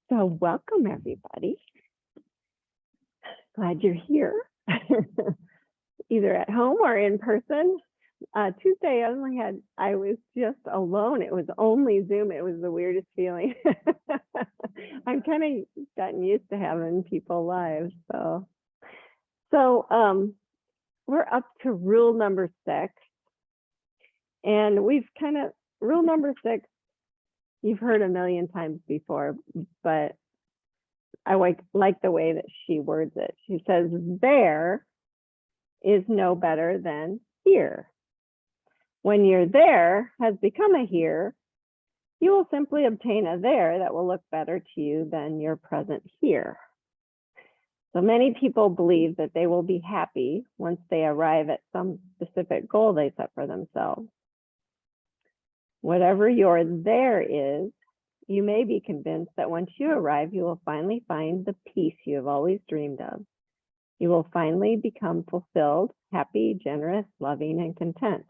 So welcome everybody. Glad you're here, either at home or in person. Tuesday I was just alone. It was only Zoom. It was the weirdest feeling. I'm kind of gotten used to having people live. So we're up to rule number 6. And rule number 6, you've heard a million times before, but I like the way that she words it. She says, there is no better than here. When your there has become a here, you will simply obtain a there that will look better to you than your present here. So many people believe that they will be happy once they arrive at some specific goal they set for themselves. Whatever your there is, you may be convinced that once you arrive, you will finally find the peace you have always dreamed of. You will finally become fulfilled, happy, generous, loving, and content.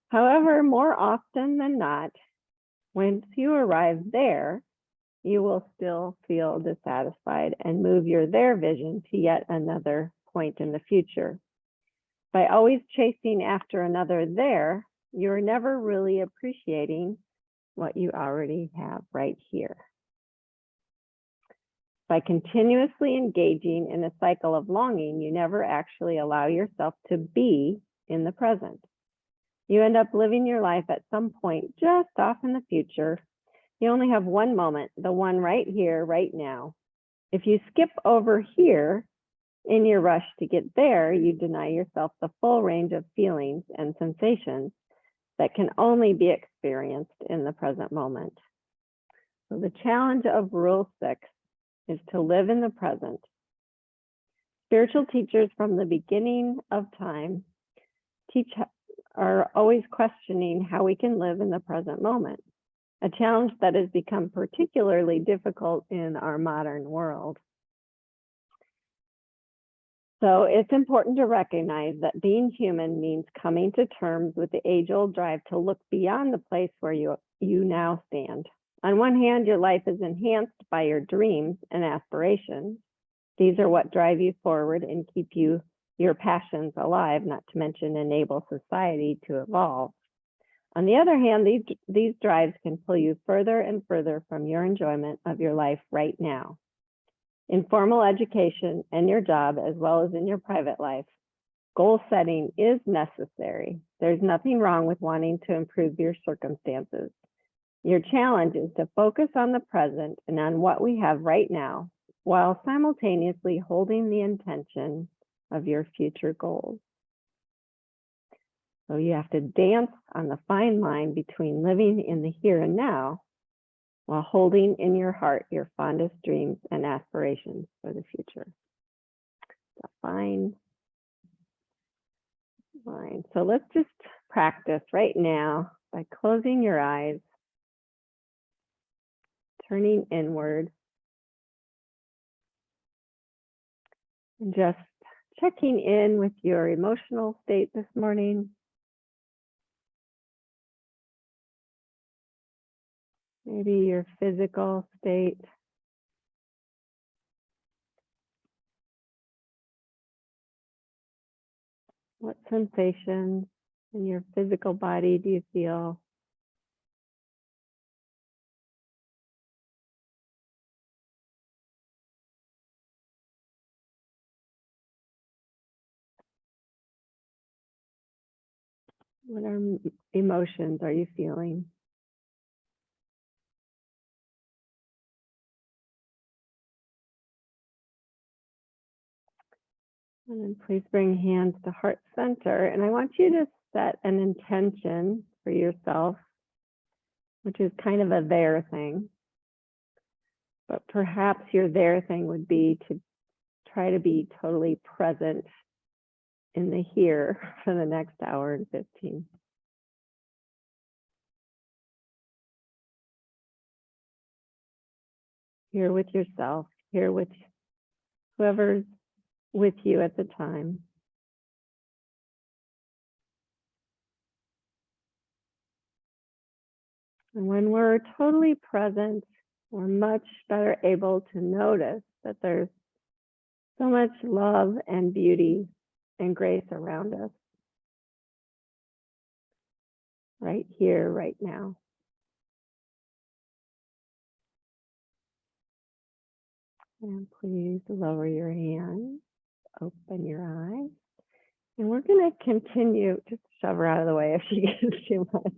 However, more often than not, once you arrive there, you will still feel dissatisfied and move your there vision to yet another point in the future. By always chasing after another there, you're never really appreciating what you already have right here. By continuously engaging in a cycle of longing, you never actually allow yourself to be in the present. You end up living your life at some point just off in the future. You only have one moment, the one right here, right now. If you skip over here in your rush to get there, you deny yourself the full range of feelings and sensations that can only be experienced in the present moment. So the challenge of rule 6 is to live in the present. Spiritual teachers from the beginning of time are always questioning how we can live in the present moment, a challenge that has become particularly difficult in our modern world. So it's important to recognize that being human means coming to terms with the age-old drive to look beyond the place where you now stand. On one hand, your life is enhanced by your dreams and aspirations. These are what drive you forward and keep your passions alive, not to mention enable society to evolve. On the other hand, these drives can pull you further and further from your enjoyment of your life right now. In formal education and your job, as well as in your private life, goal setting is necessary. There's nothing wrong with wanting to improve your circumstances. Your challenge is to focus on the present and on what we have right now, while simultaneously holding the intention of your future goals. So you have to dance on the fine line between living in the here and now while holding in your heart your fondest dreams and aspirations for the future. It's a fine line. So let's just practice right now by closing your eyes, turning inward, and just checking in with your emotional state this morning. Maybe your physical state. What sensations in your physical body do you feel? What emotions are you feeling? And then please bring hands to heart center. And I want you to set an intention for yourself, which is kind of a there thing. But perhaps your there thing would be to try to be totally present in the here for the next hour and 15. Here with yourself, here with whoever's with you at the time. And when we're totally present, we're much better able to notice that there's so much love and beauty and grace around us. Right here, right now. And please lower your hands, open your eyes. And we're going to continue, just shove her out of the way if she gets too much.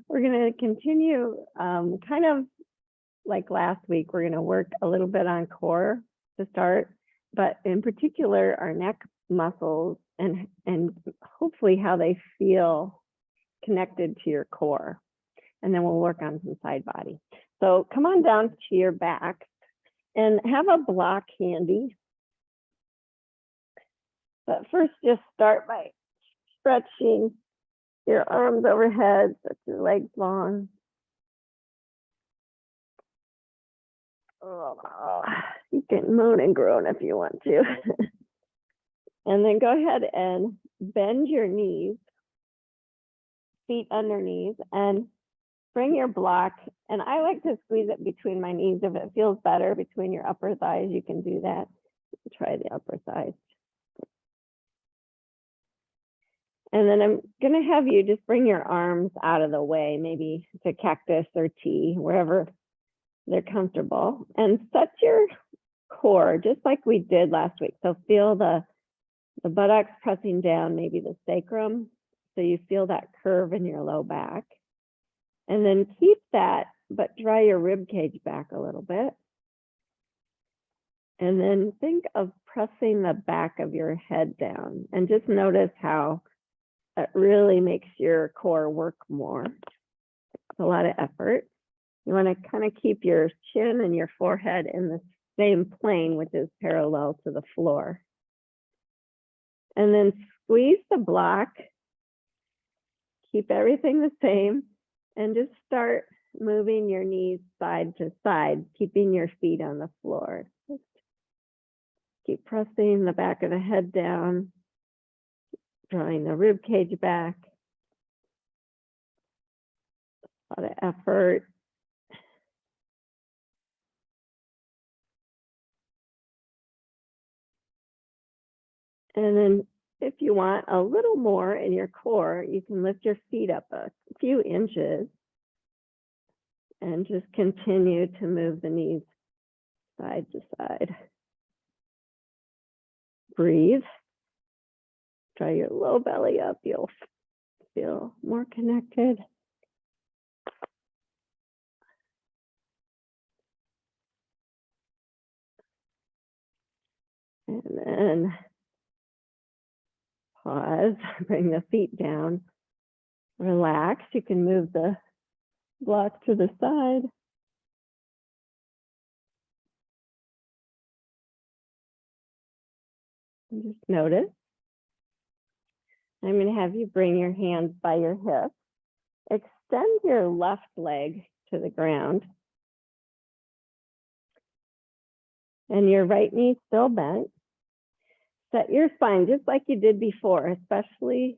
We're going to continue kind of like last week. We're going to work a little bit on core to start, but in particular, our neck muscles and hopefully how they feel connected to your core. And then we'll work on some side body. So come on down to your back and have a block handy. But first, just start by stretching your arms overhead, stretch your legs long. Oh, you can moan and groan if you want to. And then go ahead and bend your knees, feet underneath, and bring your block. And I like to squeeze it between my knees. If it feels better between your upper thighs, you can do that. Try the upper thighs. And then I'm going to have you just bring your arms out of the way, maybe to cactus or T, wherever they're comfortable. And set your core just like we did last week. So feel the buttocks pressing down, maybe the sacrum. So you feel that curve in your low back. And then keep that, but draw your rib cage back a little bit. And then think of pressing the back of your head down and just notice how it really makes your core work more. It's a lot of effort. You want to kind of keep your chin and your forehead in the same plane, which is parallel to the floor. And then squeeze the block, keep everything the same, and just start moving your knees side to side, keeping your feet on the floor. Just keep pressing the back of the head down, drawing the rib cage back. A lot of effort. And then if you want a little more in your core, you can lift your feet up a few inches and just continue to move the knees side to side. Breathe. Draw your low belly up. You'll feel more connected. And then pause, bring the feet down, relax. You can move the block to the side. And just notice. I'm going to have you bring your hands by your hips. Extend your left leg to the ground. And your right knee still bent. Set your spine just like you did before, especially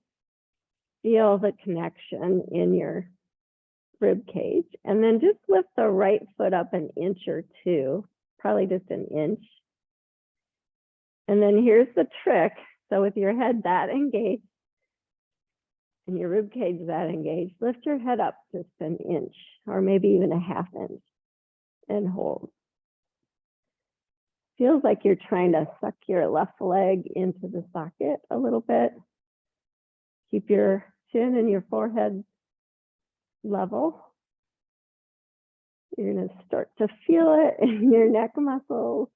feel the connection in your rib cage. And then just lift the right foot up an inch or two, probably just an inch. And then here's the trick. So with your head that engaged and your rib cage that engaged, lift your head up just an inch or maybe even a half inch and hold. Feels like you're trying to suck your left leg into the socket a little bit. Keep your chin and your forehead level. You're going to start to feel it in your neck muscles.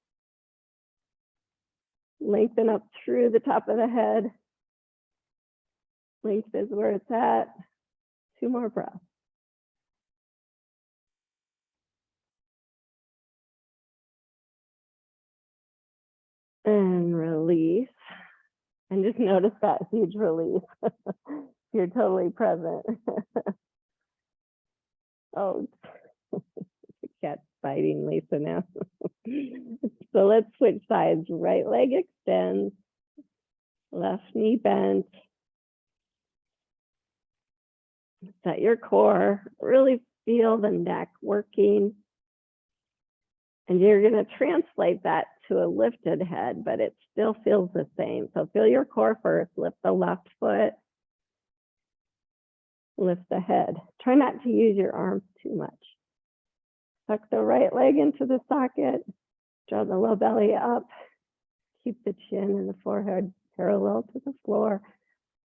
Lengthen up through the top of the head. Length is where it's at. 2 more breaths. And release. And just notice that huge release. You're totally present. Oh, the cat's biting Lisa now. So let's switch sides. Right leg extends. Left knee bent. Set your core. Really feel the neck working. And you're going to translate that to a lifted head, but it still feels the same. So feel your core first. Lift the left foot. Lift the head. Try not to use your arms too much. Tuck the right leg into the socket. Draw the low belly up. Keep the chin and the forehead parallel to the floor.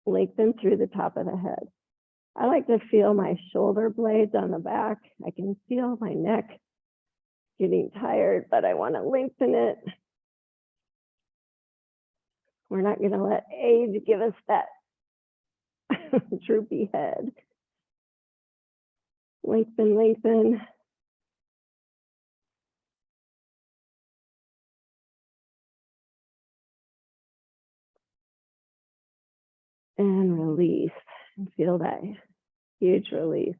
Lengthen through the top of the head. I like to feel my shoulder blades on the back. I can feel my neck getting tired, but I want to lengthen it. We're not going to let age give us that droopy head. Lengthen, lengthen. And release. And feel that huge release.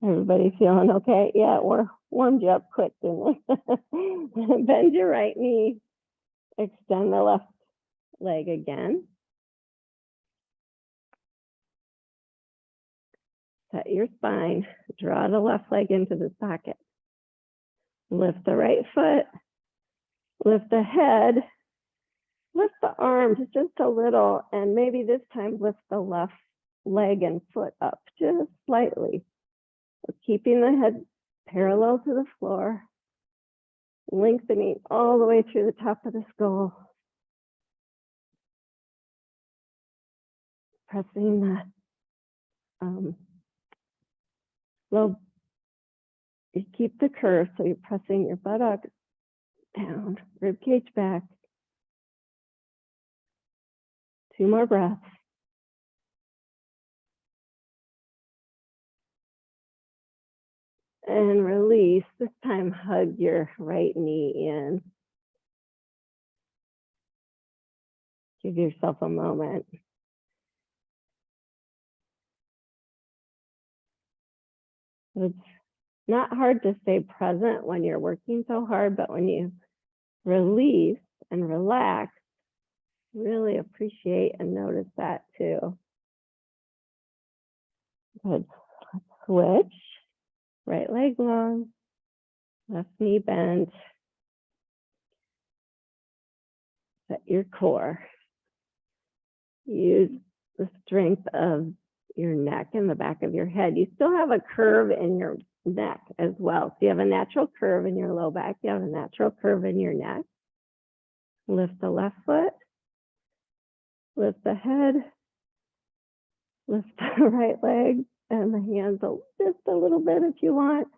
Everybody feeling okay? Yeah, we're warmed you up quick, didn't we? Bend your right knee. Extend the left leg again. Set your spine. Draw the left leg into the socket. Lift the right foot. Lift the head. Lift the arms just a little, and maybe this time lift the left leg and foot up just slightly. So keeping the head parallel to the floor, lengthening all the way through the top of the skull. Pressing the low, you keep the curve, so you're pressing your buttocks down, rib cage back. 2 more breaths. And release. This time, hug your right knee in. Give yourself a moment. It's not hard to stay present when you're working so hard, but when you release and relax, really appreciate and notice that too. Good. Let's switch. Right leg long, left knee bent. Set your core. Use the strength of your neck and the back of your head. You still have a curve in your neck as well. So you have a natural curve in your low back. You have a natural curve in your neck. Lift the left foot. Lift the head. Lift the right leg and the hands just a little bit if you want.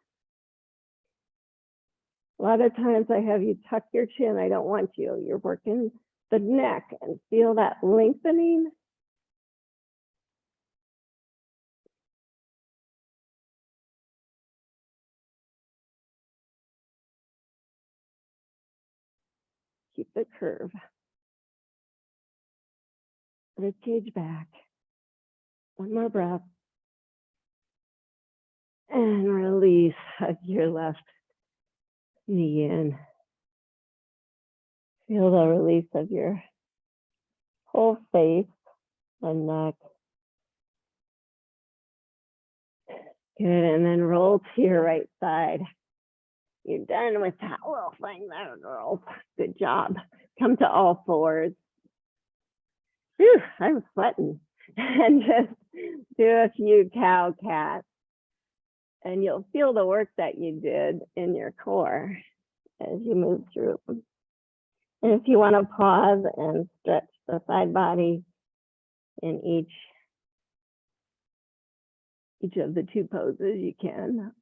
A lot of times I have you tuck your chin. I don't want you. You're working the neck and feel that lengthening. Keep the curve. Rib cage back. 1 more breath. And release. Hug your left knee in. Feel the release of your whole face and neck. Good, and then roll to your right side. You're done with that little thing there, girls. Good job. Come to all fours. Whew, I'm sweating. And just do a few cow cats. And you'll feel the work that you did in your core as you move through. And if you want to pause and stretch the side body in each of the 2 poses, you can.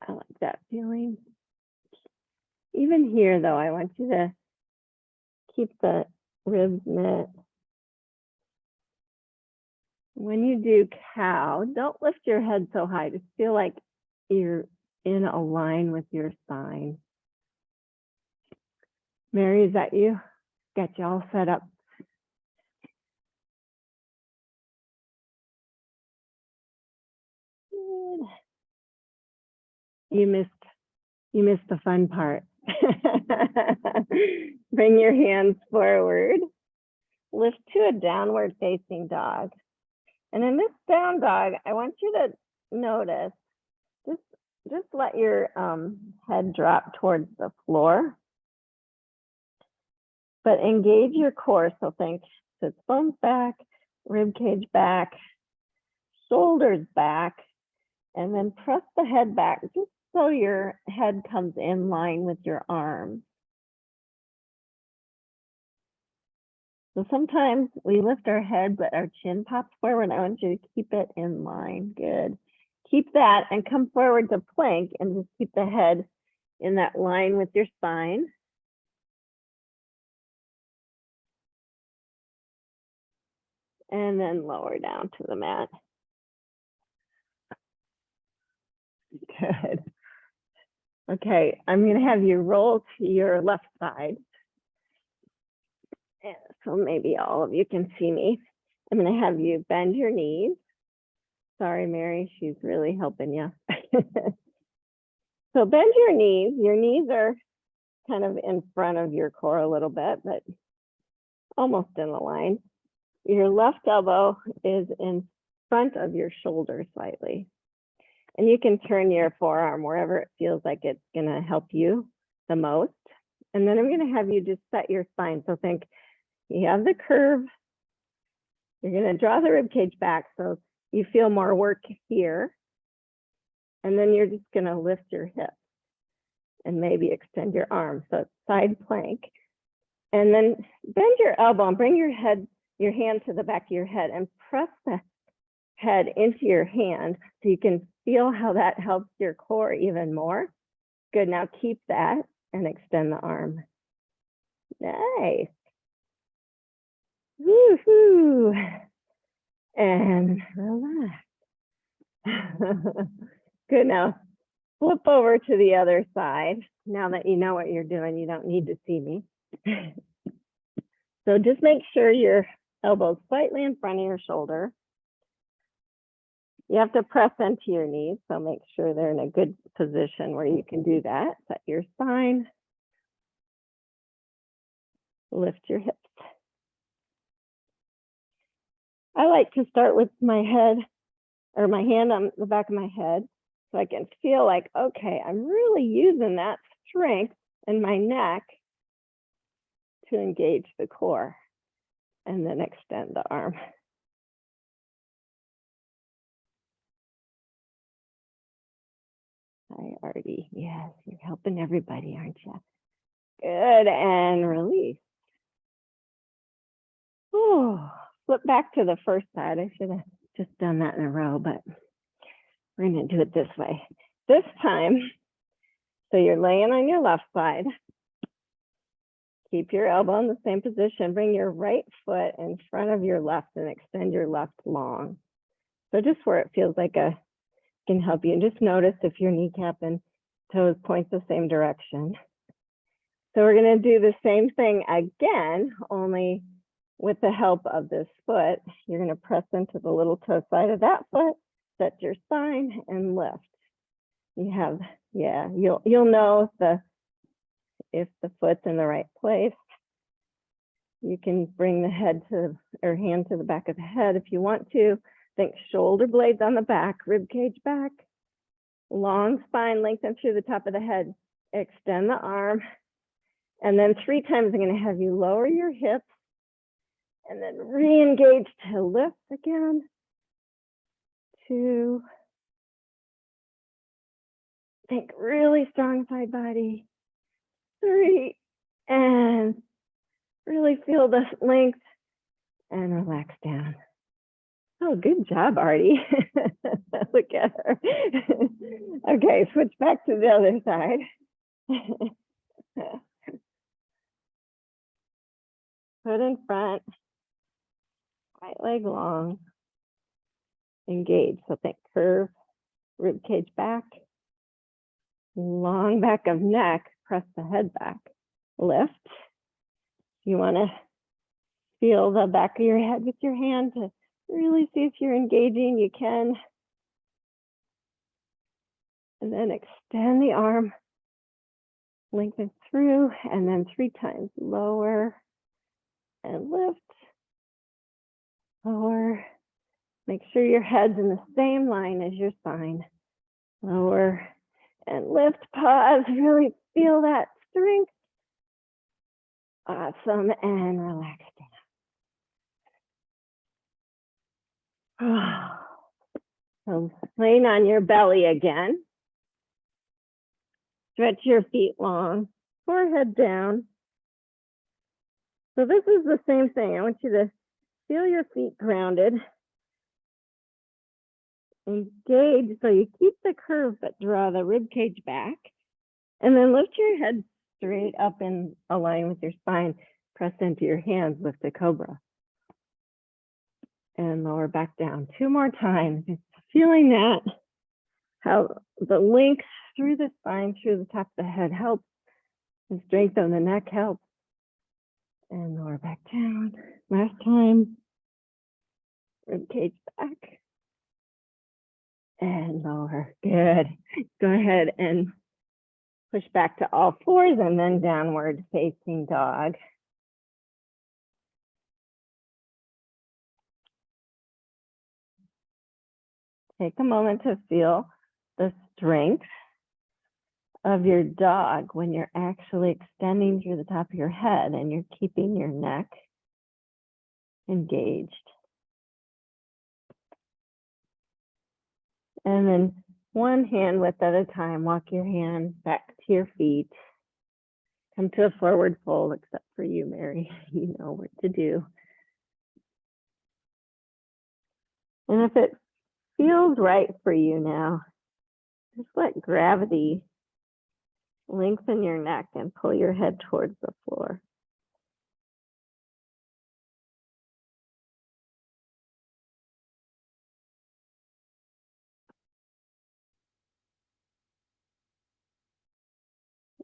I like that feeling. Even here, though, I want you to keep the ribs knit. When you do cow, don't lift your head so high. Just feel like you're in a line with your spine. Mary, is that you? Got you all set up. Good. You missed the fun part. Bring your hands forward. lift to a downward facing dog. And in this down dog, I want you to notice, just let your head drop towards the floor, but engage your core. So think sits bones back, rib cage back, shoulders back, and then press the head back just so your head comes in line with your arms. So sometimes we lift our head, but our chin pops forward. I want you to keep it in line. Good. Keep that and come forward to plank and just keep the head in that line with your spine. And then lower down to the mat. Good. Okay, I'm going to have you roll to your left side. So maybe all of you can see me. I'm going to have you bend your knees. Sorry, Mary, she's really helping you. So bend your knees. Your knees are kind of in front of your core a little bit, but almost in the line. Your left elbow is in front of your shoulder slightly. And you can turn your forearm wherever it feels like it's going to help you the most. And then I'm going to have you just set your spine. So think you have the curve. You're going to draw the rib cage back so you feel more work here. And then you're just going to lift your hips and maybe extend your arms. So it's side plank. And then bend your elbow and bring your hand to the back of your head and press the head into your hand so you can feel how that helps your core even more. Good, now keep that and extend the arm. Nice. Woo-hoo. And relax. Good, now flip over to the other side. Now that you know what you're doing, you don't need to see me. So just make sure your elbow's slightly in front of your shoulder. You have to press into your knees, so make sure they're in a good position where you can do that. Set your spine. Lift your hips. I like to start with my head or my hand on the back of my head so I can feel like, okay, I'm really using that strength in my neck to engage the core, and then extend the arm. Hi, Artie. Yes, you're helping everybody, aren't you? Good, and release. Oh, flip back to the first side. I should have just done that in a row, but we're going to do it this way. This time, so you're laying on your left side. Keep your elbow in the same position. Bring your right foot in front of your left and extend your left long. So just where it feels like can help you. And just notice if your kneecap and toes point the same direction. So we're going to do the same thing again, only with the help of this foot. You're going to press into the little toe side of that foot, set your spine, and lift. You have, yeah, you'll know if the foot's in the right place. You can bring the head to, or hand to the back of the head if you want to. Think shoulder blades on the back, rib cage back, long spine lengthen through the top of the head. Extend the arm. And then 3 times I'm going to have you lower your hips and then re-engage to lift again. 2. Think really strong side body. 3. And really feel the length and relax down. Oh, good job, Artie. Look at her. Okay, switch back to the other side. Foot in front, right leg long, engage. So think curve, rib cage back, long back of neck, press the head back, lift. You want to feel the back of your head with your hand to really see if you're engaging. You can. And then extend the arm, lengthen through, and then 3 times lower and lift. Lower. Make sure your head's in the same line as your spine. Lower and lift, pause, really feel that strength. Awesome, and relax down. So laying on your belly again. Stretch your feet long, forehead down. So this is the same thing. I want you to feel your feet grounded. Engage, so you keep the curve, but draw the rib cage back. And then lift your head straight up in a line with your spine. Press into your hands, lift the cobra. And lower back down. 2 more times. Just feeling that, how the length through the spine, through the top of the head helps. And strength on the neck helps. And lower back down. Last time. Rib cage back. And lower. Good. Go ahead and push back to all fours and then downward facing dog. Take a moment to feel the strength of your dog when you're actually extending through the top of your head and you're keeping your neck engaged. And then one hand width at a time, walk your hand back to your feet. Come to a forward fold, except for you, Mary. You know what to do. And if it feels right for you now, just let gravity lengthen your neck and pull your head towards the floor.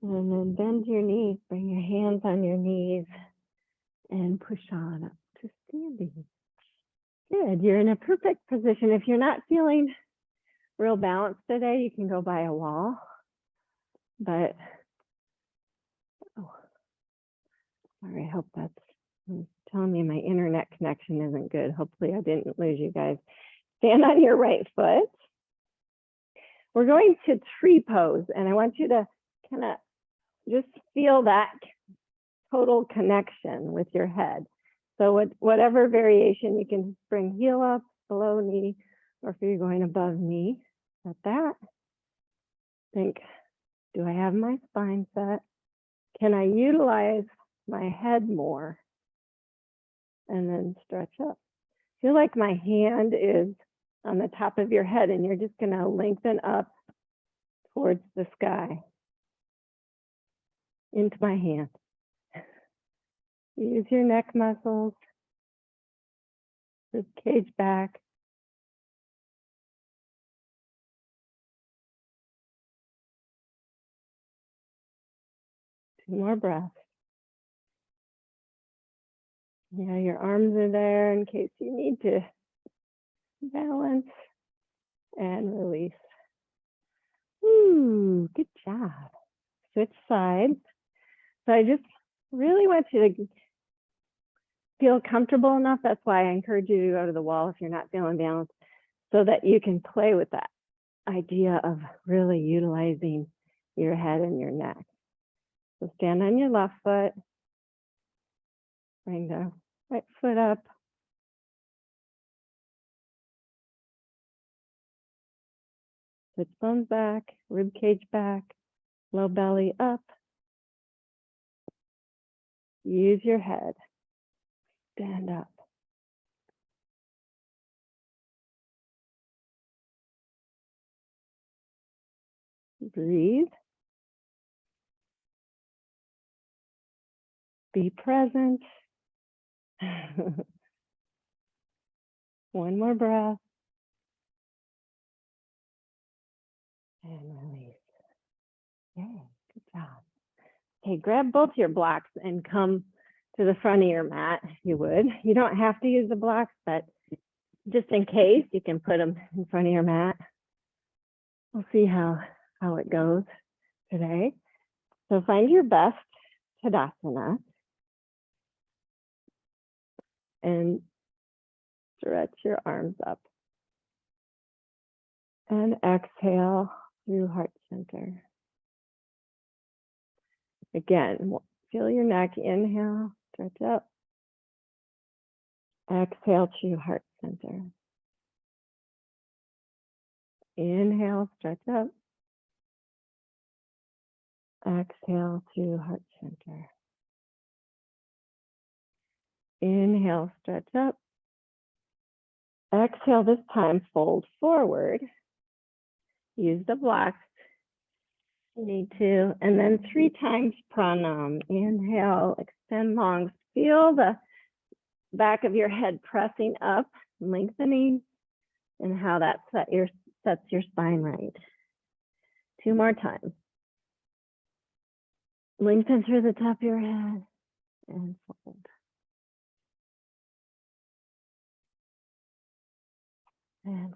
And then bend your knees, bring your hands on your knees and push on up to standing. Good, you're in a perfect position. If you're not feeling real balanced today, you can go by a wall. But, sorry, I hope that's telling me my internet connection isn't good. Hopefully I didn't lose you guys. Stand on your right foot. We're going to tree pose, and I want you to kind of just feel that total connection with your head. So whatever variation, you can bring heel up, below knee, or if you're going above knee, set that. Think, do I have my spine set? Can I utilize my head more? And then stretch up. Feel like my hand is on the top of your head and you're just gonna lengthen up towards the sky. Into my hand. Use your neck muscles. Rib cage back. Two more breaths. Yeah, your arms are there in case you need to balance and release. Ooh, good job. Switch sides. So I just really want you to feel comfortable enough. That's why I encourage you to go to the wall if you're not feeling balanced, so that you can play with that idea of really utilizing your head and your neck. So stand on your left foot, bring the right foot up. Sit bones back, rib cage back, low belly up. Use your head. Stand up. Breathe. Be present. One more breath. And release. Okay, good job. Okay, grab both your blocks and come to the front of your mat, if you would. You don't have to use the blocks, but just in case, you can put them in front of your mat. We'll see how it goes today. So find your best Tadasana. And stretch your arms up. And exhale through heart center. Again, feel your neck. Inhale, stretch up. Exhale to heart center. Inhale, stretch up. Exhale to heart center. Inhale, stretch up. Exhale, this time fold forward. Use the blocks if you need to. And then 3 times pranam. Inhale, extend long. Feel the back of your head pressing up, lengthening, and how that sets your spine right. 2 more times. Lengthen through the top of your head and fold. And fold.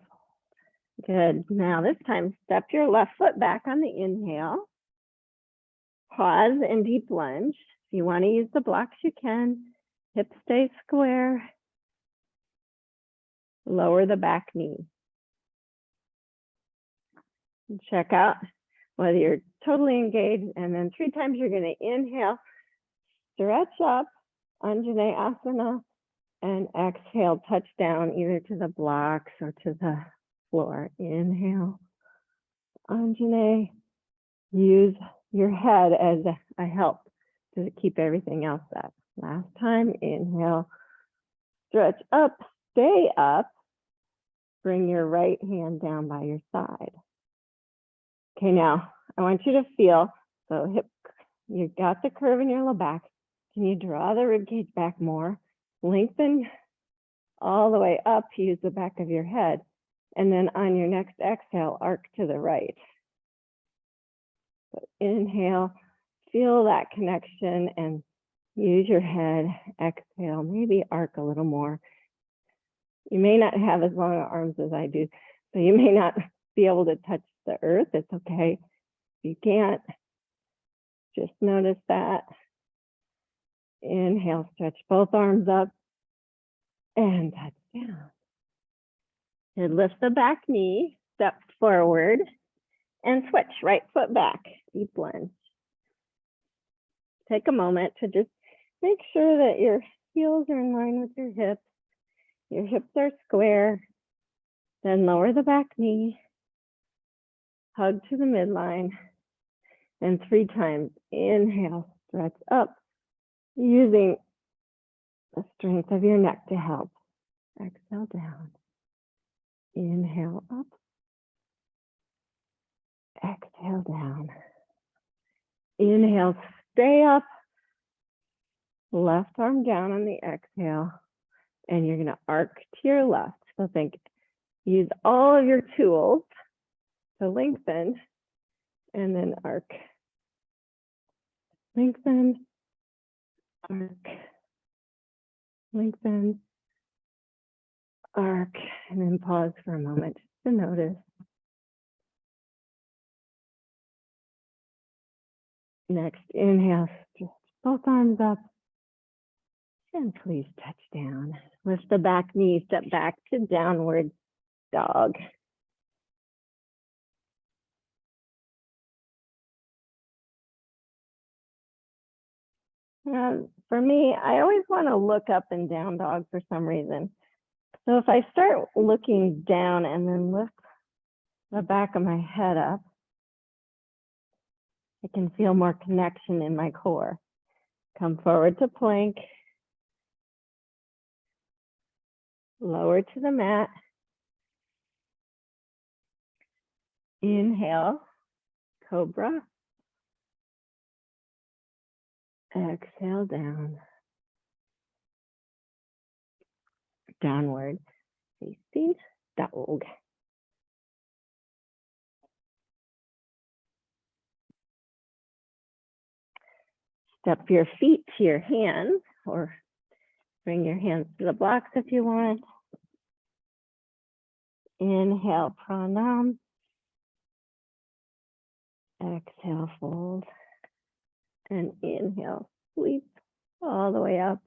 Good. Now this time, step your left foot back on the inhale. Pause and deep lunge. If you want to use the blocks, you can. Hips stay square. Lower the back knee. And check out whether you're totally engaged. And then 3 times you're going to inhale, stretch up, Anjaneyasana, and exhale, touch down either to the blocks or to the floor. Inhale, Anjaney. Use your head as a help to keep everything else up. Last time, inhale, stretch up, stay up. Bring your right hand down by your side. Okay, now I want you to feel, so hip, you got the curve in your low back. Can you draw the rib cage back more? Lengthen all the way up, use the back of your head. And then on your next exhale, arc to the right. So inhale, feel that connection and use your head. Exhale, maybe arc a little more. You may not have as long arms as I do, so you may not be able to touch the earth. It's okay. If you can't, just notice that. Inhale, stretch both arms up and touch down. And lift the back knee, step forward and switch right foot back, deep lunge. Take a moment to just make sure that your heels are in line with your hips are square. Then lower the back knee, hug to the midline, and 3 times. Inhale, stretch up, using the strength of your neck to help. Exhale down. Inhale up. Exhale down. Inhale, stay up. Left arm down on the exhale. And you're going to arc to your left. So use all of your tools to lengthen and then arc. Lengthen, arc, lengthen, arc, and then pause for a moment just to notice. Next, inhale, stretch both arms up, and please touch down. Lift the back knee, step back to downward dog. For me, I always want to look up and down dog for some reason. So if I start looking down and then lift the back of my head up, I can feel more connection in my core. Come forward to plank. Lower to the mat. Inhale, cobra. Exhale down. Downward facing dog. Step your feet to your hands, or bring your hands to the blocks if you want. Inhale, pranam. Exhale, fold. And inhale, sweep all the way up.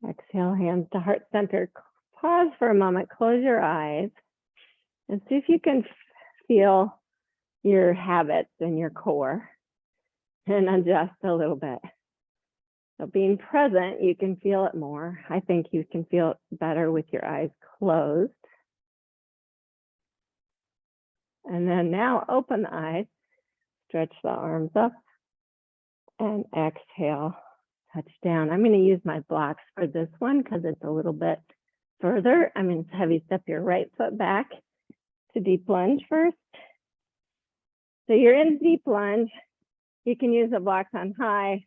Exhale, hands to heart center. Pause for a moment, close your eyes, and see if you can feel your habits in your core and adjust a little bit. So being present, you can feel it more. I think you can feel it better with your eyes closed. And then now open the eyes, stretch the arms up, and exhale, touch down. I'm going to use my blocks for this one because it's a little bit further. I'm going to have you step your right foot back to deep lunge first. So you're in deep lunge. You can use the blocks on high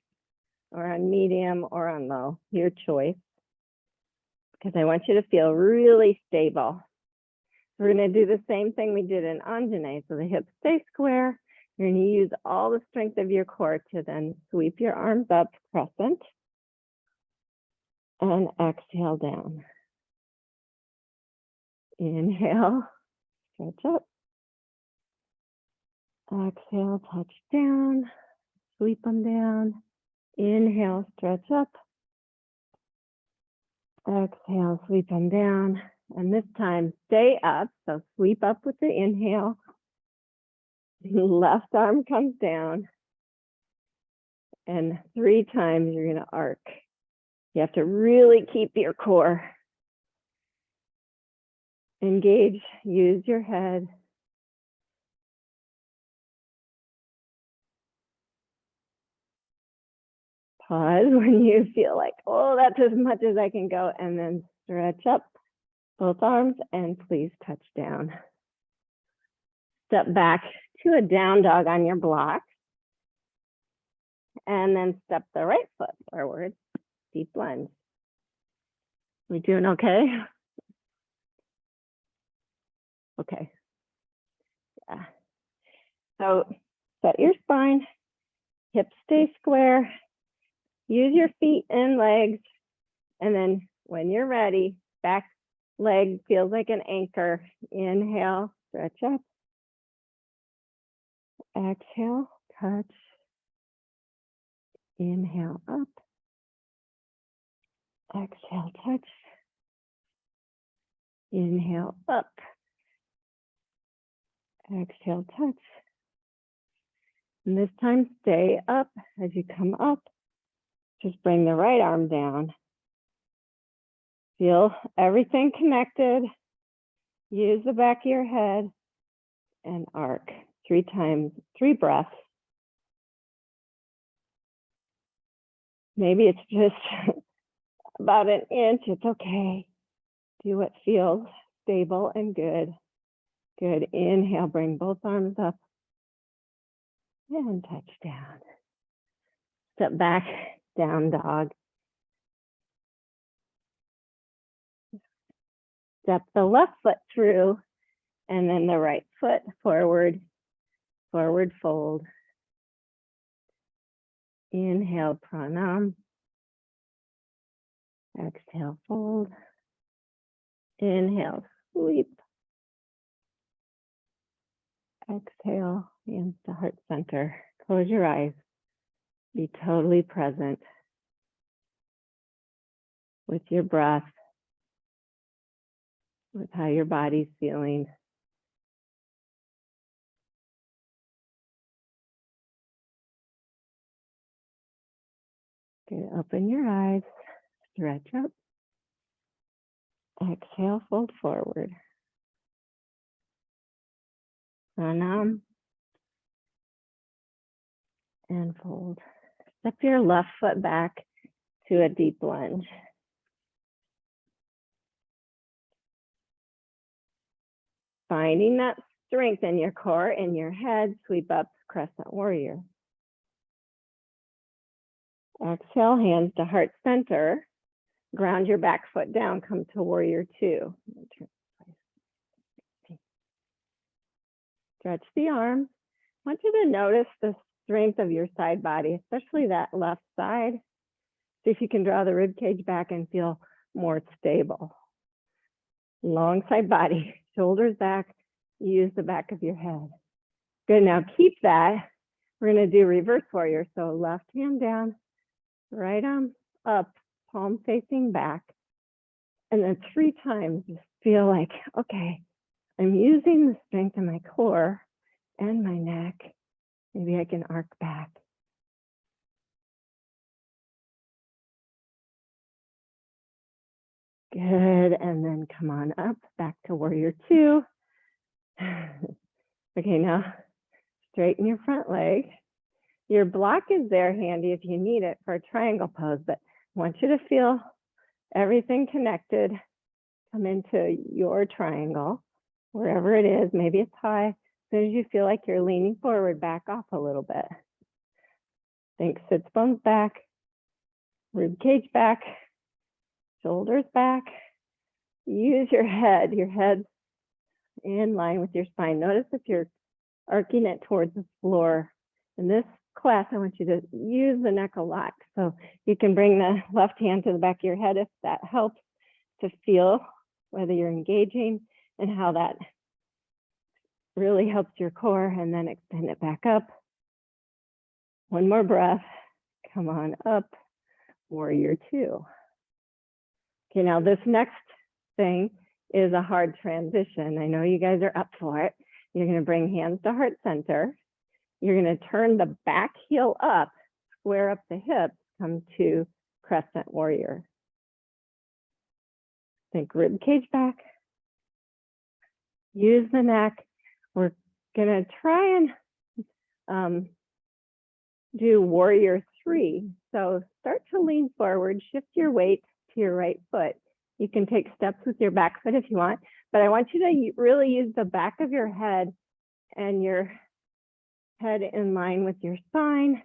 or on medium or on low, your choice, because I want you to feel really stable. We're going to do the same thing we did in Anjane. So the hips stay square. You're going to use all the strength of your core to then sweep your arms up, crescent, and exhale down. Inhale, stretch up. Exhale, touch down, sweep them down. Inhale, stretch up. Exhale, sweep them down. And this time, stay up. So sweep up with the inhale. Left arm comes down. And 3 times you're going to arc. You have to really keep your core engaged. Use your head. Pause when you feel like, oh, that's as much as I can go. And then stretch up both arms and please touch down. Step back to a down dog on your block. And then step the right foot forward, deep lunge. We doing okay? Okay. Yeah. So set your spine, hips stay square, use your feet and legs, and then when you're ready, back leg feels like an anchor. Inhale, stretch up. Exhale, touch. Inhale, up. Exhale, touch. Inhale, up. Exhale, touch. And this time, stay up. As you come up, just bring the right arm down. Feel everything connected. Use the back of your head and arc 3 times, 3 breaths. Maybe it's just about an inch. It's okay. Do what feels stable and good. Good. Inhale, bring both arms up and touch down. Step back, down dog. Step the left foot through and then the right foot forward, forward fold. Inhale, pranam. Exhale, fold. Inhale, sweep. Exhale, hands to heart center. Close your eyes. Be totally present with your breath, with how your body's feeling. Good. Open your eyes, stretch up. Exhale, fold forward. Pranam. And fold. Step your left foot back to a deep lunge. Finding that strength in your core and your head, sweep up, crescent warrior. Exhale, hands to heart center. Ground your back foot down, come to warrior 2. Stretch the arms. I want you to notice the strength of your side body, especially that left side. See if you can draw the rib cage back and feel more stable. Long side body, shoulders back, use the back of your head. Good, now keep that. We're gonna do reverse warrior. So left hand down, right arm up, palm facing back. And then 3 times, just feel like, okay, I'm using the strength in my core and my neck. Maybe I can arc back. Good, and then come on up, back to warrior 2. Okay, now straighten your front leg. Your block is there handy if you need it for a triangle pose, but I want you to feel everything connected. Come into your triangle, wherever it is. Maybe it's high. As soon as you feel like you're leaning forward, back off a little bit. Think sits bones back, rib cage back, shoulders back. Use your head in line with your spine. Notice if you're arcing it towards the floor. In this class, I want you to use the neck a lot. So you can bring the left hand to the back of your head if that helps to feel whether you're engaging and how that really helps your core, and then extend it back up. One more breath. Come on up, warrior 2. Okay, now this next thing is a hard transition. I know you guys are up for it. You're going to bring hands to heart center. You're going to turn the back heel up, square up the hips, come to crescent warrior. Think rib cage back. Use the neck. We're going to try and do warrior 3. So start to lean forward, shift your weight to your right foot. You can take steps with your back foot if you want, but I want you to really use the back of your head and your head in line with your spine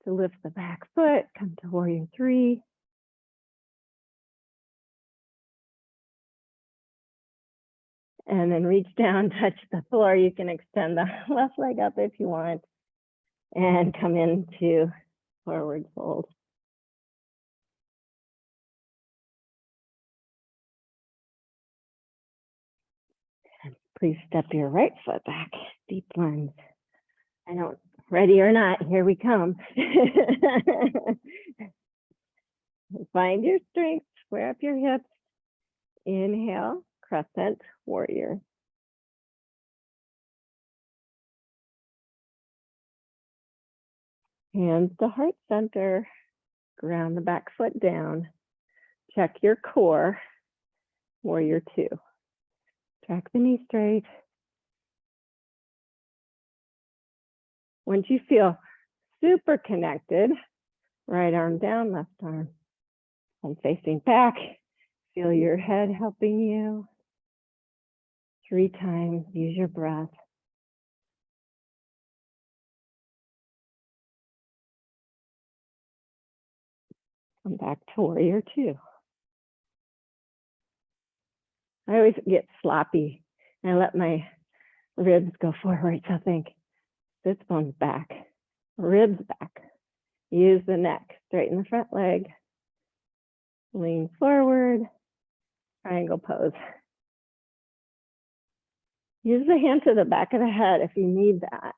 to lift the back foot. Come to warrior 3. And then reach down, touch the floor. You can extend the left leg up if you want and come into forward fold. Please step your right foot back, deep lunge. I don't, ready or not, here we come. Find your strength, square up your hips. Inhale, crescent warrior. Hands to heart center, ground the back foot down. Check your core, warrior 2. Track the knee straight. Once you feel super connected, right arm down, left arm. I'm facing back. Feel your head helping you. 3 times, use your breath. Come back to warrior 2. I always get sloppy and I let my ribs go forward. So think sits bones back, ribs back. Use the neck, straighten the front leg, lean forward, triangle pose. Use the hand to the back of the head if you need that.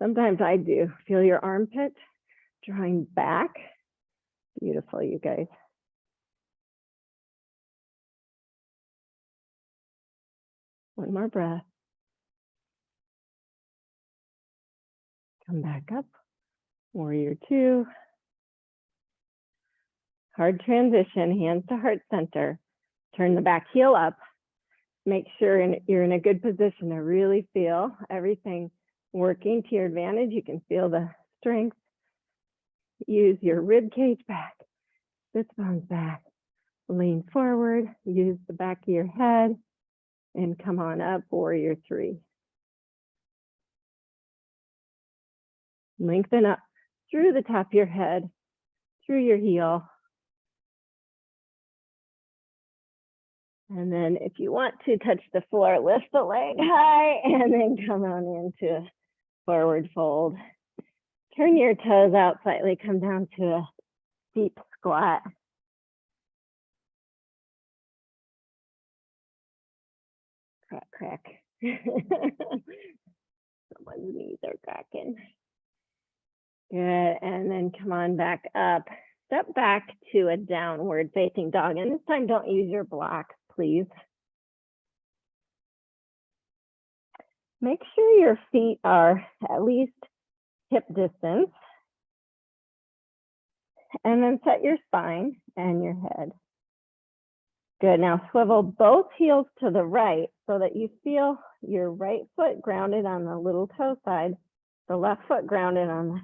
Sometimes I do. Feel your armpit drawing back. Beautiful, you guys. One more breath. Come back up. Warrior 2. Hard transition, hands to heart center. Turn the back heel up. Make sure you're in a good position to really feel everything working to your advantage. You can feel the strength. Use your rib cage back, sits bones back. Lean forward, use the back of your head, and come on up, warrior 3. Lengthen up through the top of your head, through your heel. And then if you want to touch the floor, lift the leg high and then come on into forward fold. Turn your toes out slightly, come down to a deep squat. Crack, crack. Someone's knees are cracking. Good, and then come on back up. step back to a downward facing dog. And this time, don't use your blocks, please. Make sure your feet are at least hip distance. And then set your spine and your head. Good, now swivel both heels to the right so that you feel your right foot grounded on the little toe side, the left foot grounded on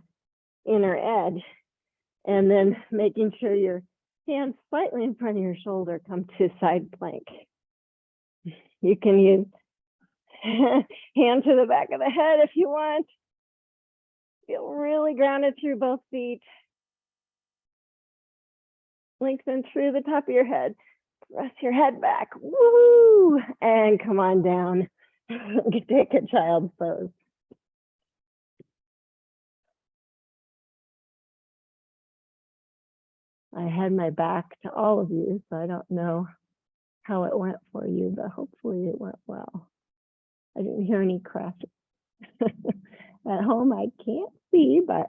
the inner edge, and then making sure your hands slightly in front of your shoulder come to side plank. You can use hand to the back of the head if you want. Feel really grounded through both feet. Lengthen through the top of your head. Press your head back. Woo! And come on down. Take a child's pose. I had my back to all of you, so I don't know how it went for you, but hopefully it went well. I didn't hear any crashes. At home, I can't see, but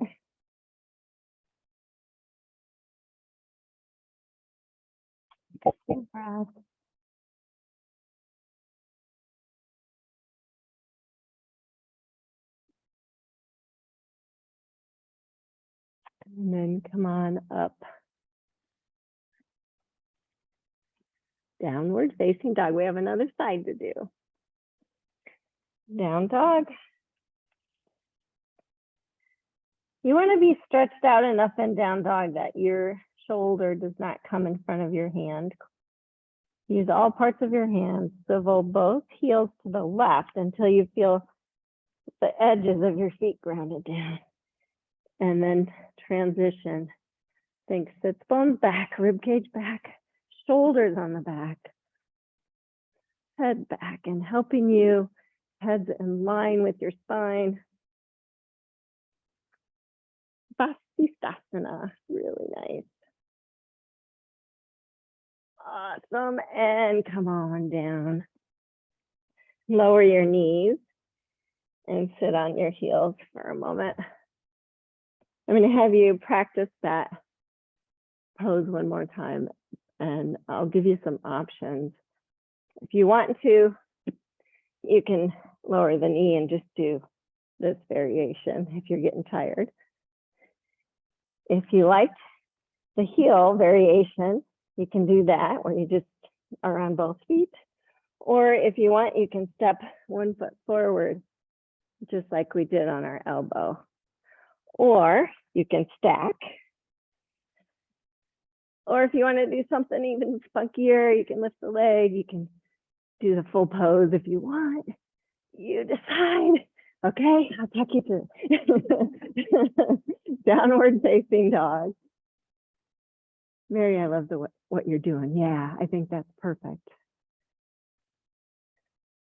deep breath. And then come on up. Downward facing dog. We have another side to do. Down dog. You want to be stretched out enough in down dog that your shoulder does not come in front of your hand. Use all parts of your hands. Swivel both heels to the left until you feel the edges of your feet grounded down. And then transition. Think sits bones back, rib cage back, shoulders on the back, head back, and helping you heads in line with your spine. Vasisthasana, really nice. Awesome, and come on down. Lower your knees and sit on your heels for a moment. I'm going to have you practice that pose one more time, and I'll give you some options. If you want to, you can lower the knee and just do this variation if you're getting tired. If you like the heel variation, you can do that where you just are on both feet. Or if you want, you can step one foot forward, just like we did on our elbow. Or you can stack. Or if you want to do something even funkier, you can lift the leg, you can do the full pose if you want. You decide. Okay, I'll talk you through. Downward facing dog. Mary, I love what you're doing. Yeah, I think that's perfect.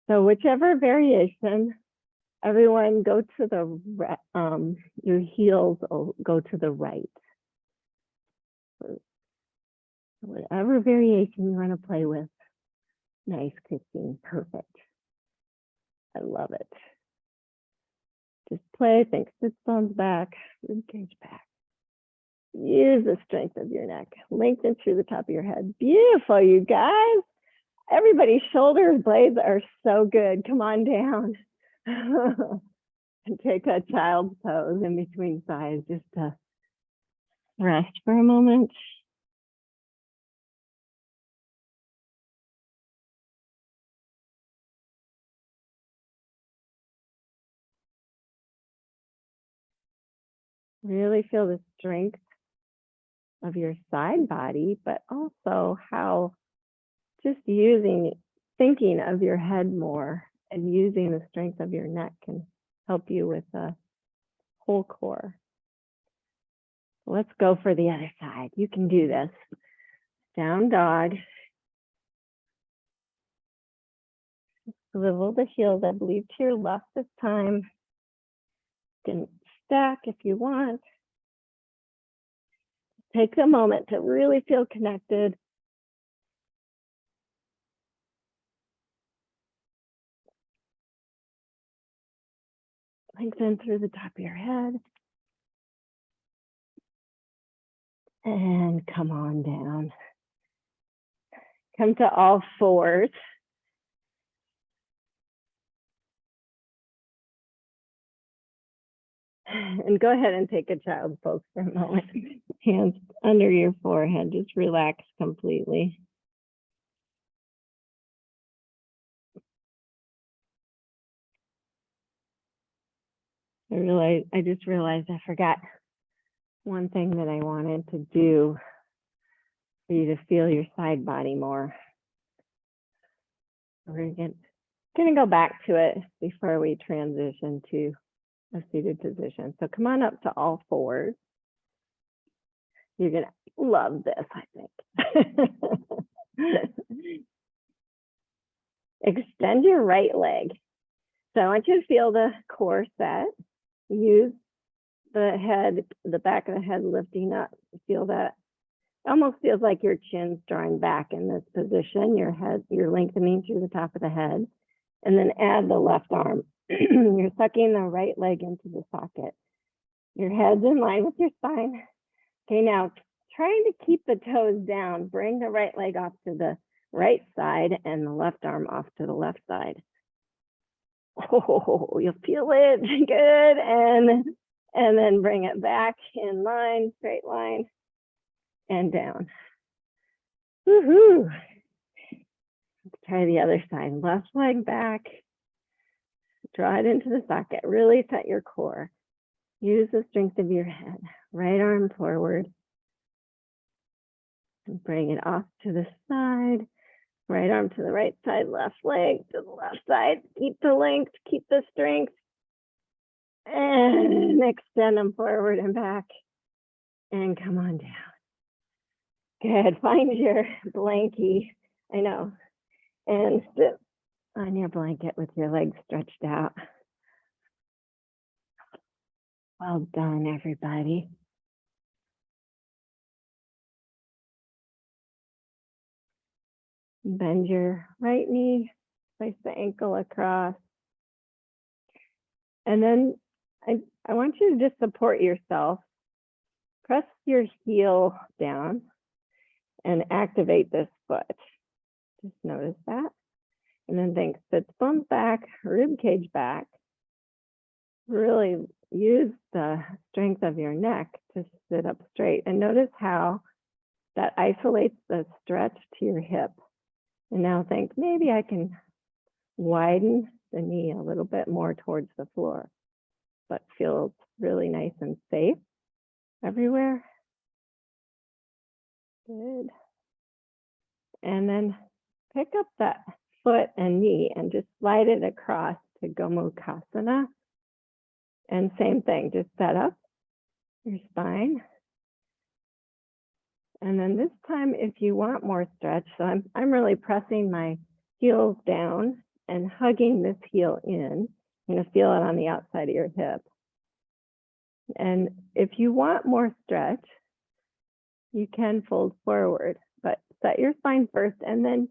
So whichever variation, everyone go to the, your heels will go to the right. Whatever variation you want to play with. Nice, Christine, perfect. I love it. Just play, think sit bones back, rib cage back. Use the strength of your neck. Lengthen through the top of your head. Beautiful, you guys. Everybody's shoulders, blades are so good. Come on down. And take a child's pose in between sides just to rest for a moment. Really feel the strength of your side body, but also how just thinking of your head more and using the strength of your neck can help you with the whole core. Let's go for the other side. You can do this. Down dog. Swivel the heels, I believe, to your left this time. You can stack if you want. Take a moment to really feel connected. Lengthen through the top of your head. And come on down. Come to all fours. And go ahead and take a child's pose for a moment. Hands under your forehead, just relax completely. I just realized I forgot one thing that I wanted to do for you to feel your side body more. We're gonna go back to it before we transition to a seated position. So come on up to all fours. You're gonna love this, I think. Extend your right leg. So I want you to feel the core set. Use the head, the back of the head lifting up. Feel that. It almost feels like your chin's drawing back in this position. Your head, you're lengthening through the top of the head. And then add the left arm. You're sucking the right leg into the socket. Your head's in line with your spine. Okay, now trying to keep the toes down. Bring the right leg off to the right side and the left arm off to the left side. Oh, you'll feel it. Good. And then bring it back in line, straight line, and down. Woohoo. Let's try the other side. Left leg back. Draw it into the socket. Really set your core. Use the strength of your head. Right arm forward. And bring it off to the side. Right arm to the right side, left leg to the left side. Keep the length, keep the strength. And extend them forward and back. And come on down. Good. Find your blankie. I know. And sit on your blanket with your legs stretched out. Well done, everybody. Bend your right knee, place the ankle across. And then I want you to just support yourself. Press your heel down and activate this foot. Just notice that. And then think sits bones back, rib cage back. Really use the strength of your neck to sit up straight. And notice how that isolates the stretch to your hip. And now think maybe I can widen the knee a little bit more towards the floor, but feels really nice and safe everywhere. Good. And then pick up that foot and knee and just slide it across to Gomukhasana. And same thing, just set up your spine. And then this time, if you want more stretch, so I'm really pressing my heels down and hugging this heel in. You're gonna feel it on the outside of your hip. And if you want more stretch, you can fold forward, but set your spine first, and then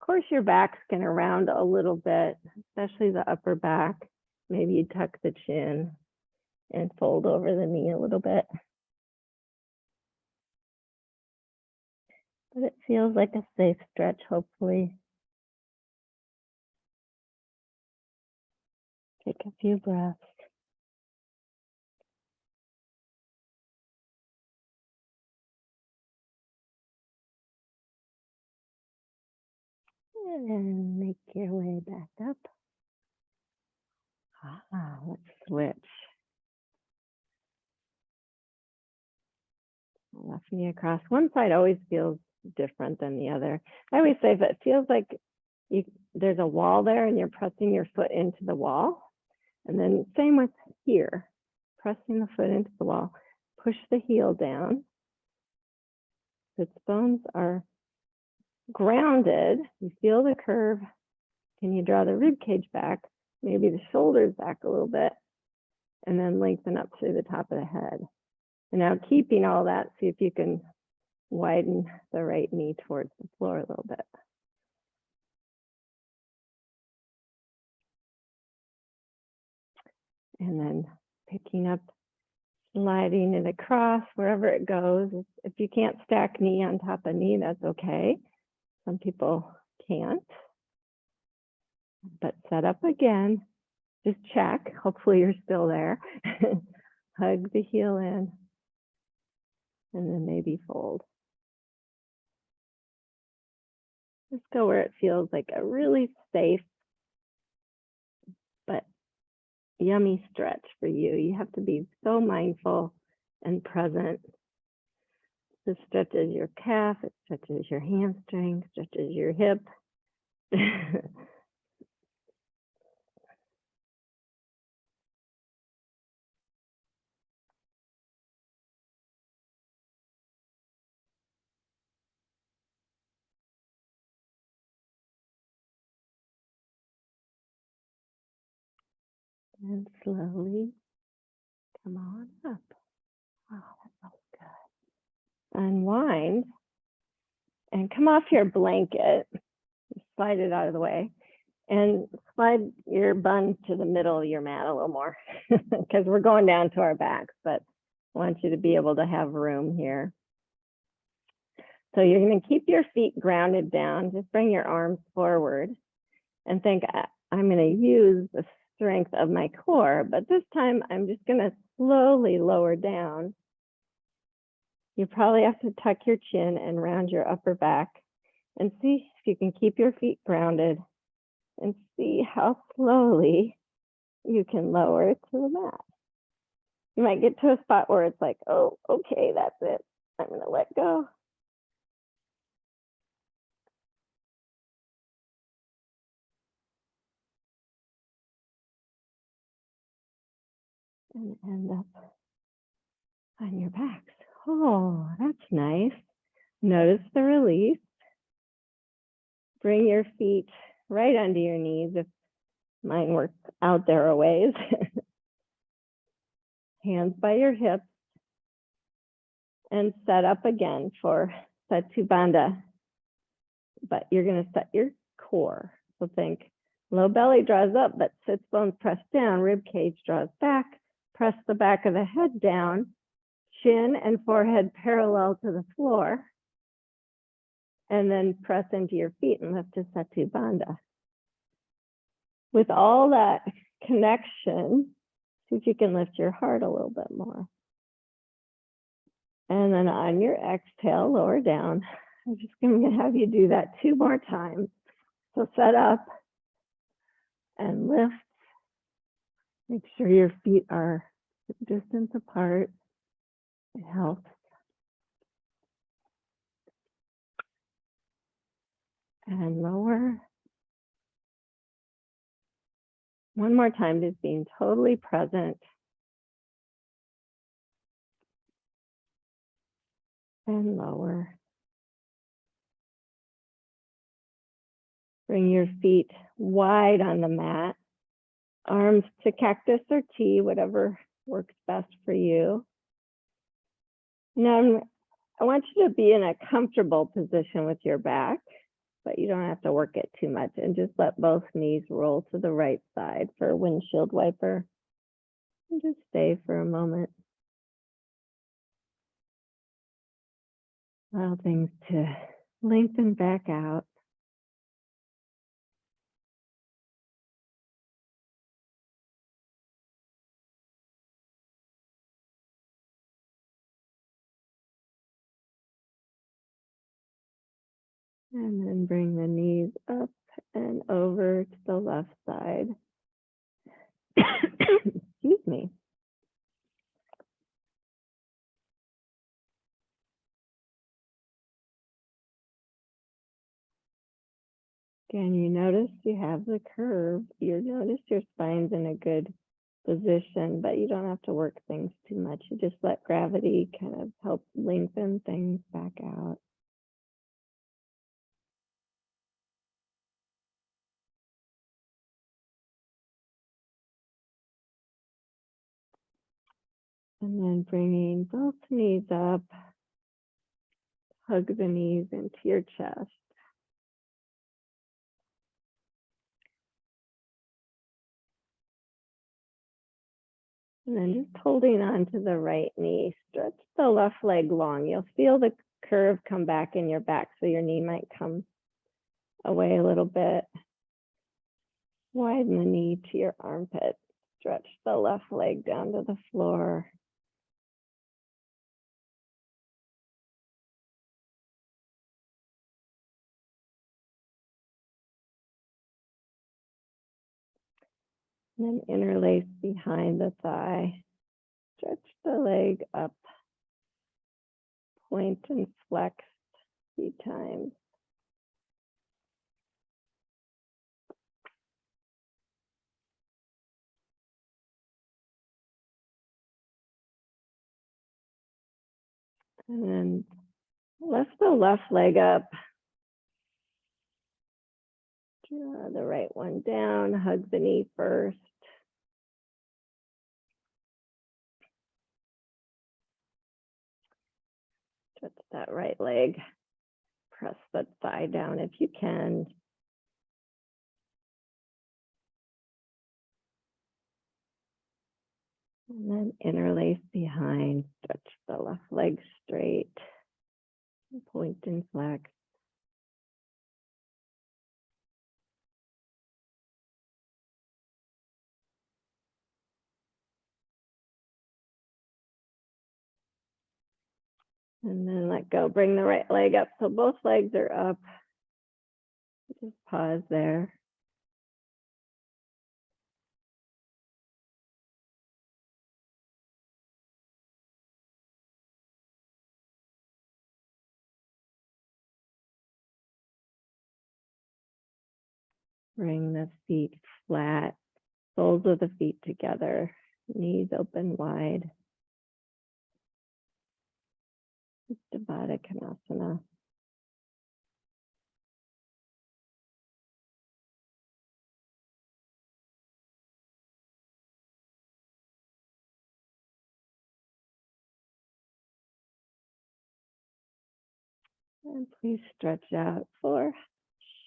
of course your back's gonna round a little bit, especially the upper back. Maybe you tuck the chin and fold over the knee a little bit. But it feels like a safe stretch, hopefully. Take a few breaths. And make your way back up. Let's switch. Left knee across. One side always feels different than the other. I always say if it feels like there's a wall there and you're pressing your foot into the wall, and then same with here, pressing the foot into the wall, push the heel down. The bones are grounded. You feel the curve. Can you draw the rib cage back? Maybe the shoulders back a little bit, and then lengthen up through the top of the head. And now keeping all that, see if you can widen the right knee towards the floor a little bit. And then picking up sliding it across wherever it goes. If you can't stack knee on top of knee, that's okay. Some people can't. But set up again. Just check. Hopefully you're still there. Hug the heel in. And then maybe fold. Just go where it feels like a really safe but yummy stretch for you. You have to be so mindful and present. This stretches your calf, it stretches your hamstring, stretches your hip. And slowly come on up. Wow, that felt good. Unwind and come off your blanket. Slide it out of the way and slide your bun to the middle of your mat a little more because we're going down to our backs, but I want you to be able to have room here. So you're going to keep your feet grounded down. Just bring your arms forward and think, I'm going to use the strength of my core, but this time I'm just going to slowly lower down. You probably have to tuck your chin and round your upper back and see if you can keep your feet grounded and see how slowly you can lower it to the mat. You might get to a spot where it's like, oh, okay, that's it. I'm going to let go. And end up on your backs. Oh, that's nice. Notice the release. Bring your feet right under your knees if mine work out there a ways. Hands by your hips. And set up again for Setu Bandha. But you're going to set your core. So think low belly draws up, but sits bones press down, rib cage draws back, press the back of the head down, chin and forehead parallel to the floor, and then press into your feet and lift to Setu Bandha. With all that connection, see if you can lift your heart a little bit more. And then on your exhale, lower down. I'm just going to have you do that 2 more times. So set up and lift. Make sure your feet are distance apart. It helps. And lower. One more time, just being totally present. And lower. Bring your feet wide on the mat. Arms to cactus or T, whatever works best for you. Now, I want you to be in a comfortable position with your back, but you don't have to work it too much, and just let both knees roll to the right side for a windshield wiper. And just stay for a moment. Allow things to lengthen back out. And then bring the knees up and over to the left side. Excuse me. Again, you notice you have the curve. You notice your spine's in a good position, but you don't have to work things too much. You just let gravity kind of help lengthen things back out. And then bringing both knees up, hug the knees into your chest. And then just holding on to the right knee, stretch the left leg long. You'll feel the curve come back in your back, so your knee might come away a little bit. Widen the knee to your armpit. Stretch the left leg down to the floor. And then interlace behind the thigh. Stretch the leg up. Point and flex a few times. And then lift the left leg up. Draw the right one down. Hug the knee first. Stretch that right leg. Press the thigh down if you can. And then interlace behind. Stretch the left leg straight. Point and flex. And then let go. Bring the right leg up so both legs are up. Just pause there. Bring the feet flat, soles of the feet together, knees open wide. Baddha Konasana. And please stretch out for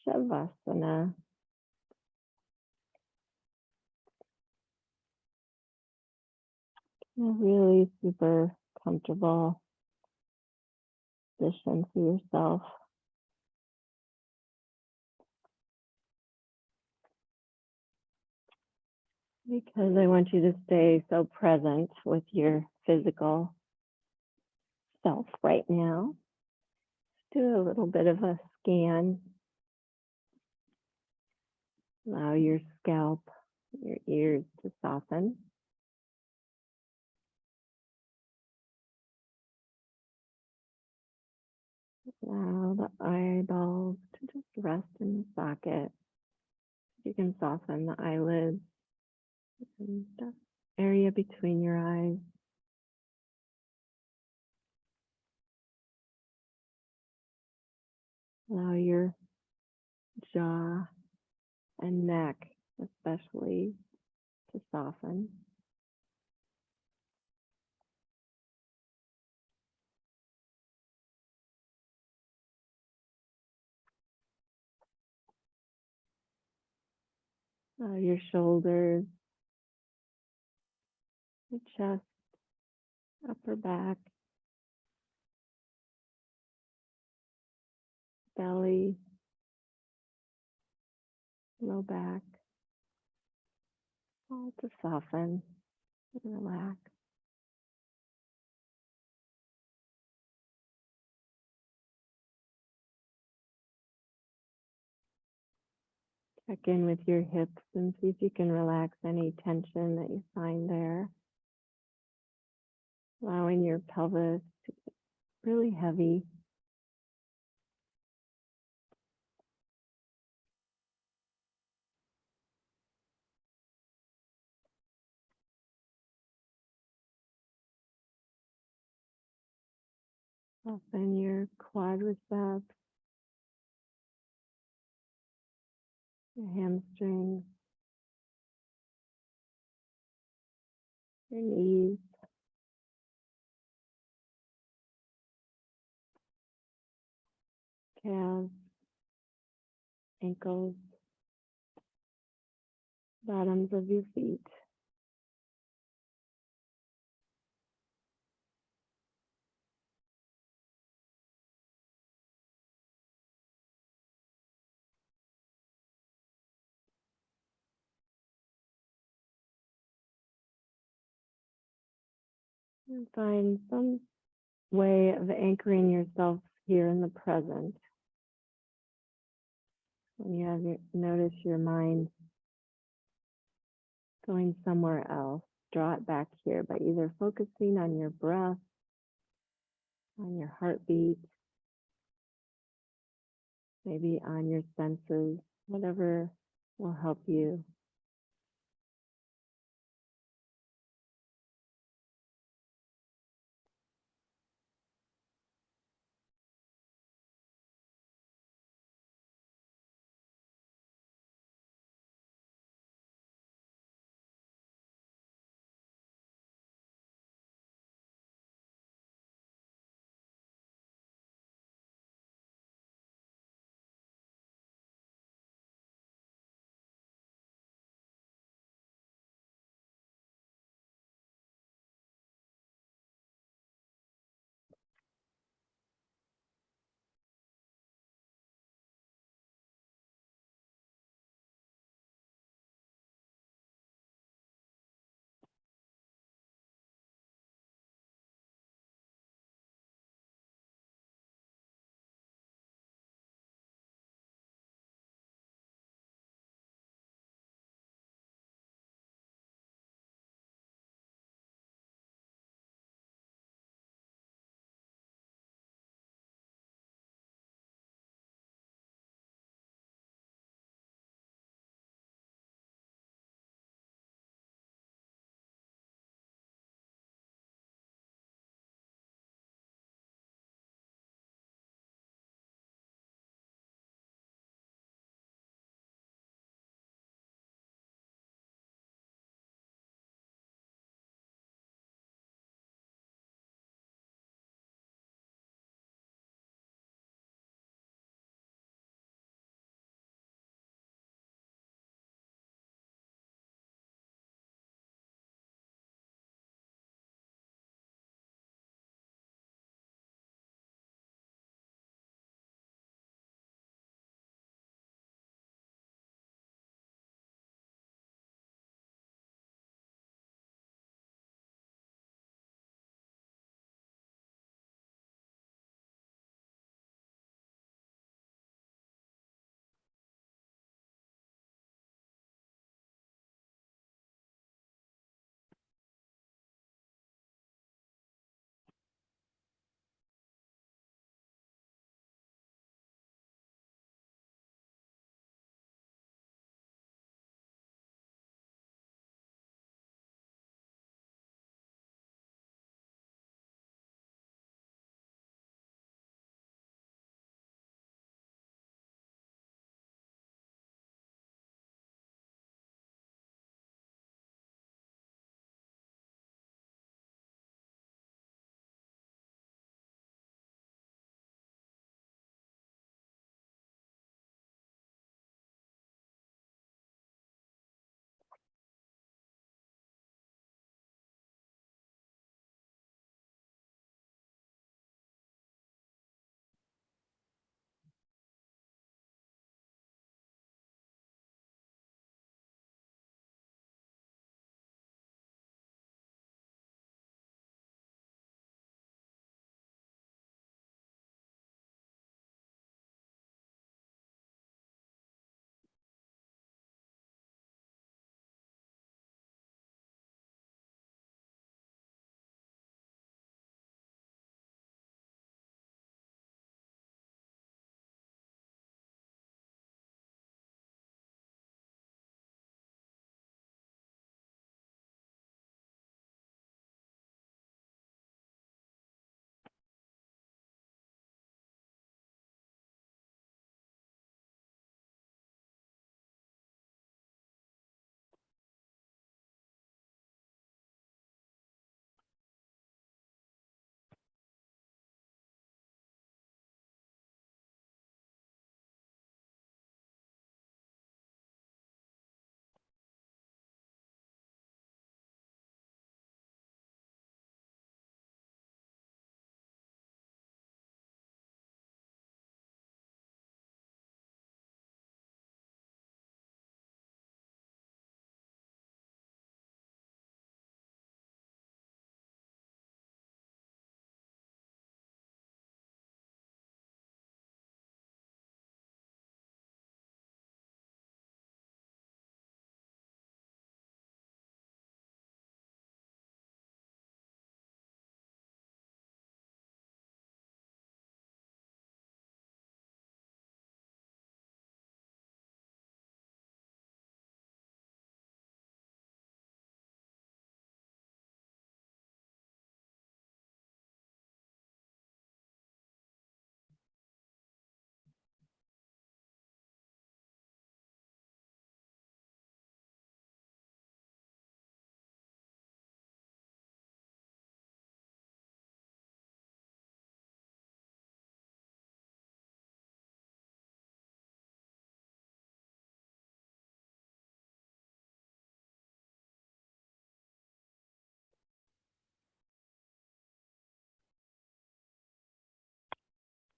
Shavasana. A really super comfortable position for yourself. Because I want you to stay so present with your physical self right now. Do a little bit of a scan. Allow your scalp, your ears to soften. Allow the eyeballs to just rest in the socket. You can soften the eyelids and the area between your eyes. Allow your jaw and neck especially to soften. Allow your shoulders, your chest, upper back, belly, low back, all to soften and relax. Check in with your hips and see if you can relax any tension that you find there. Allowing your pelvis to get really heavy. Soften your quadriceps, your hamstrings, your knees, calves, ankles, bottoms of your feet. And find some way of anchoring yourself here in the present. When you have notice your mind going somewhere else, draw it back here by either focusing on your breath, on your heartbeat, maybe on your senses, whatever will help you.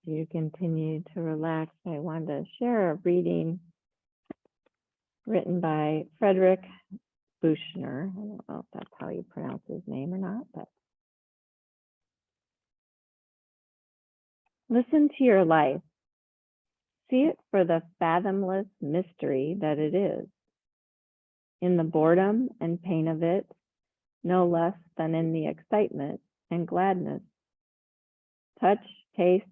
you continue to relax, I want to share a reading written by Frederick Buechner. I don't know if that's how you pronounce his name or not, but listen to your life. See it for the fathomless mystery that it is. In the boredom and pain of it, no less than in the excitement and gladness. Touch, taste,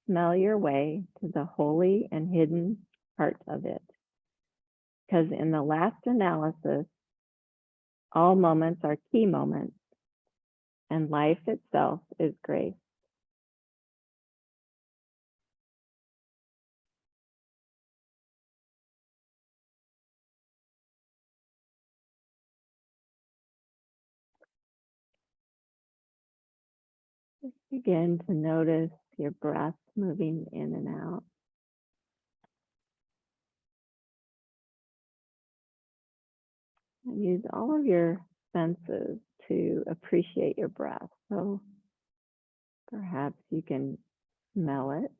smell your way to the holy and hidden heart of it. Because in the last analysis, all moments are key moments, and life itself is grace. Just begin to notice your breath moving in and out. And use all of your senses to appreciate your breath. So perhaps you can smell it,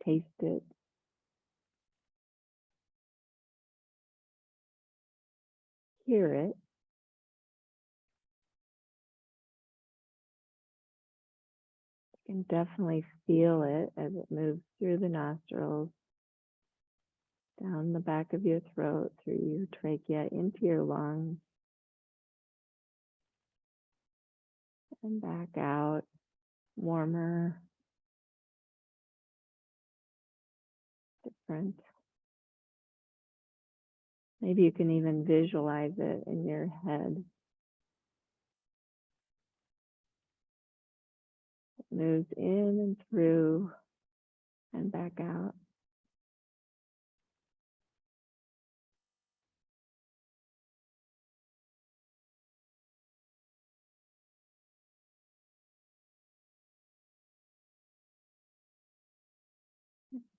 taste it, hear it. You can definitely feel it as it moves through the nostrils, down the back of your throat, through your trachea, into your lungs, and back out, warmer, different. Maybe you can even visualize it in your head. It moves in and through and back out.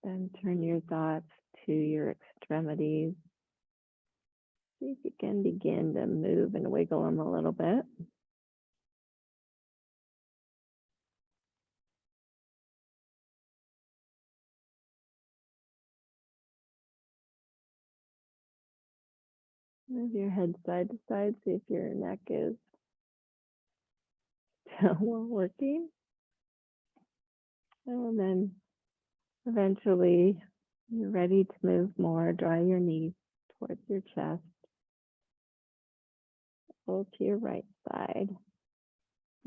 Then turn your thoughts to your extremities. See if you can begin to move and wiggle them a little bit. Move your head side to side, see if your neck is still working. And then eventually you're ready to move more. Draw your knees towards your chest. Pull to your right side.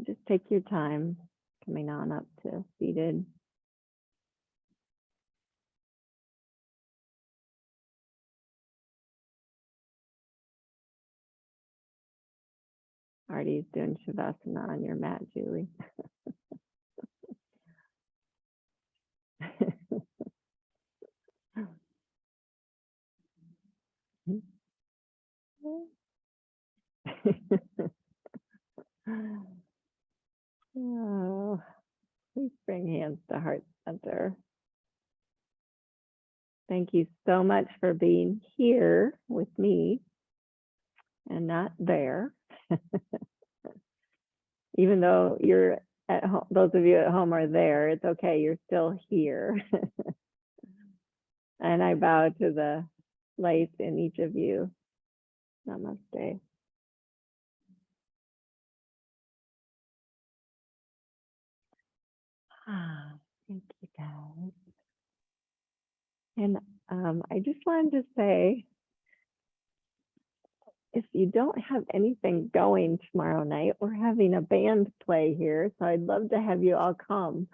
Just take your time coming on up to seated. Artie's doing Shavasana on your mat, Julie. Oh, please bring hands to heart center. Thank you so much for being here with me and not there. Even though you're at home, those of you at home are there, it's okay, you're still here. And I bow to the light in each of you. Namaste. Thank you, guys. And I just wanted to say, if you don't have anything going tomorrow night, we're having a band play here, so I'd love to have you all come.